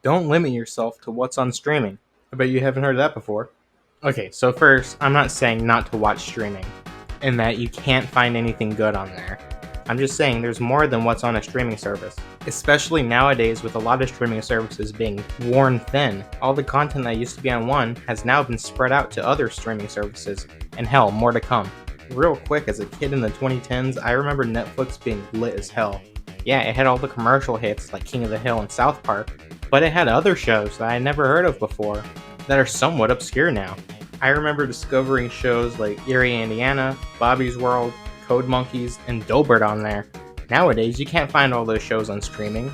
Don't limit yourself to what's on streaming. I bet you haven't heard that before. Okay, so first, I'm not saying not to watch streaming, and that you can't find anything good on there. I'm just saying there's more than what's on a streaming service. Especially nowadays with a lot of streaming services being worn thin, all the content that used to be on one has now been spread out to other streaming services, and hell, more to come. Real quick, as a kid in the 2010s, I remember Netflix being lit as hell. Yeah, it had all the commercial hits like King of the Hill and South Park, but it had other shows that I never heard of before that are somewhat obscure now. I remember discovering shows like Erie, Indiana, Bobby's World, Code Monkeys, and Dilbert on there. Nowadays, you can't find all those shows on streaming,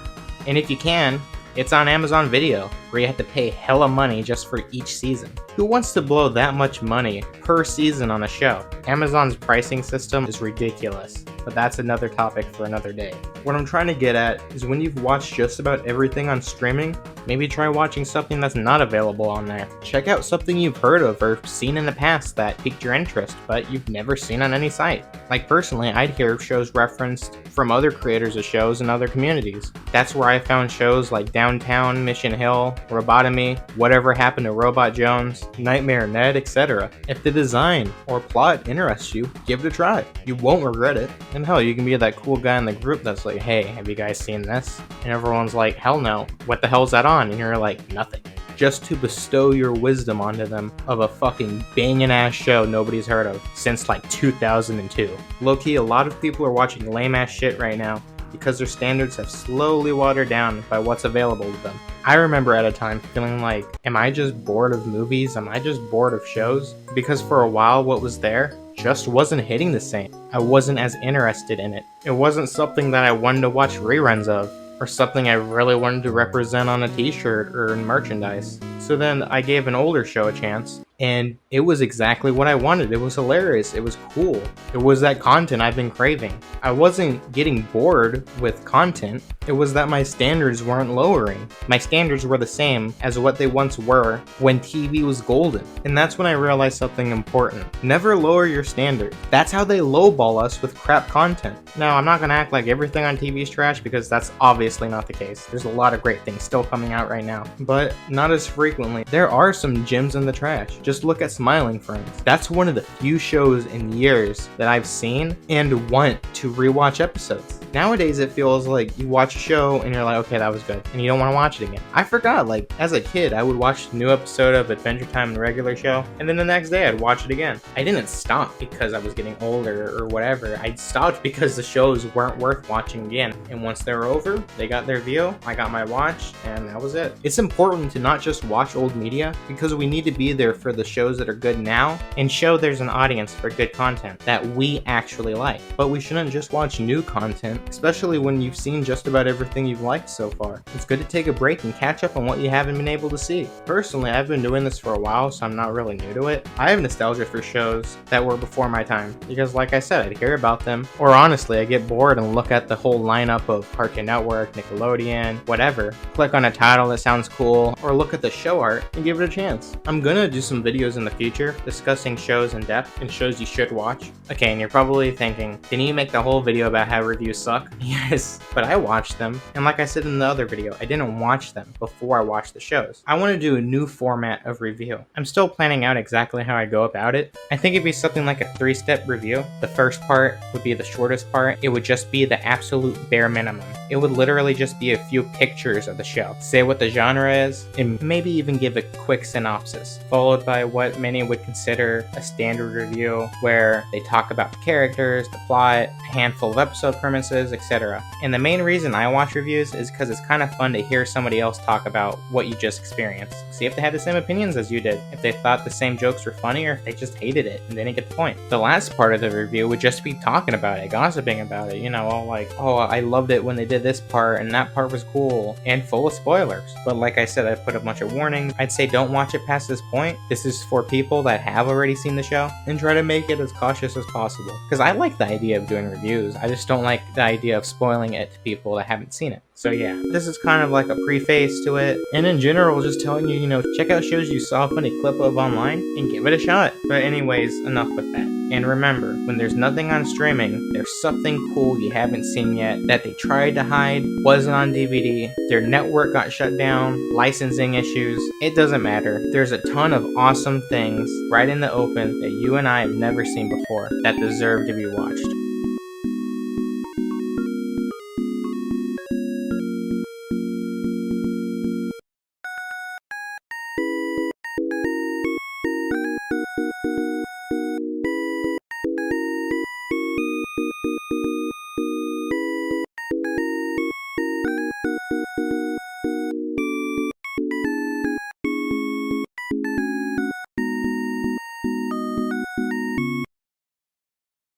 and if you can, it's on Amazon Video, where you have to pay hella money just for each season. Who wants to blow that much money per season on a show? Amazon's pricing system is ridiculous, but that's another topic for another day. What I'm trying to get at is when you've watched just about everything on streaming, maybe try watching something that's not available on there. Check out something you've heard of or seen in the past that piqued your interest, but you've never seen on any site. Like personally, I'd hear shows referenced from other creators of shows in other communities. That's where I found shows like Downtown, Mission Hill, Robotomy, Whatever Happened to Robot Jones, Nightmare Ned, etc. If the design or plot interests you, give it a try. You won't regret it. And hell, you can be that cool guy in the group that's like, hey, have you guys seen this? And everyone's like, hell no. What the hell's that on? And you're like, nothing. Just to bestow your wisdom onto them of a fucking banging ass show nobody's heard of since like 2002. Low-key, a lot of people are watching lame ass shit right now because their standards have slowly watered down by what's available to them. I remember at a time feeling like, am I just bored of movies? Am I just bored of shows? Because for a while what was there just wasn't hitting the same. I wasn't as interested in it. It wasn't something that I wanted to watch reruns of, or something I really wanted to represent on a t-shirt or in merchandise. So then I gave an older show a chance, and it was exactly what I wanted. It was hilarious. It was cool. It was that content I've been craving. I wasn't getting bored with content. It was that my standards weren't lowering. My standards were the same as what they once were when TV was golden. And that's when I realized something important. Never lower your standards. That's how they lowball us with crap content. Now, I'm not gonna act like everything on TV is trash because that's obviously not the case. There's a lot of great things still coming out right now, but not as frequently. There are some gems in the trash. Just look at Smiling Friends. That's one of the few shows in years that I've seen and want to rewatch episodes. Nowadays, it feels like you watch a show and you're like, okay, that was good, and you don't want to watch it again. I forgot, like, as a kid, I would watch a new episode of Adventure Time and regular show, and then the next day I'd watch it again. I didn't stop because I was getting older or whatever. I stopped because the shows weren't worth watching again. And once they were over, they got their view, I got my watch, and that was it. It's important to not just watch old media, because we need to be there for the shows that are good now, and show there's an audience for good content that we actually like. But we shouldn't just watch new content, especially when you've seen just about everything you've liked so far. It's good to take a break and catch up on what you haven't been able to see. Personally, I've been doing this for a while, so I'm not really new to it. I have nostalgia for shows that were before my time, because like I said, I'd hear about them, or honestly, I get bored and look at the whole lineup of Cartoon Network, Nickelodeon, whatever, click on a title that sounds cool, or look at the show art and give it a chance. I'm gonna do some videos in the future discussing shows in depth and shows you should watch. Okay, and you're probably thinking, didn't you make the whole video about how reviews suck? Yes, but I watched them, and like I said in the other video, I didn't watch them before I watched the shows. I want to do a new format of review. I'm still planning out exactly how I go about it. I think it'd be something like a 3-step review. The first part would be the shortest part. It would just be the absolute bare minimum. It would literally just be a few pictures of the show, say what the genre is, and maybe even give a quick synopsis, followed by what many would consider a standard review, where they talk about the characters, the plot, a handful of episode premises, etc. And the main reason I watch reviews is because it's kind of fun to hear somebody else talk about what you just experienced. See if they had the same opinions as you did, if they thought the same jokes were funny, or if they just hated it and didn't get the point. The last part of the review would just be talking about it, gossiping about it, you know, all like, oh, I loved it when they did this part, and that part was cool, and full of spoilers. But like I said, I put a bunch of warnings. I'd say don't watch it past this point. This is for people that have already seen the show, and try to make it as cautious as possible. Because I like the idea of doing reviews, I just don't like the idea of spoiling it to people that haven't seen it. So yeah, this is kind of like a preface to it, and in general just telling you, check out shows you saw a funny clip of online and give it a shot. But anyways, enough with that. And remember, when there's nothing on streaming, there's something cool you haven't seen yet that they tried to hide, wasn't on DVD, their network got shut down, licensing issues, it doesn't matter. There's a ton of awesome things right in the open that you and I have never seen before that deserve to be watched.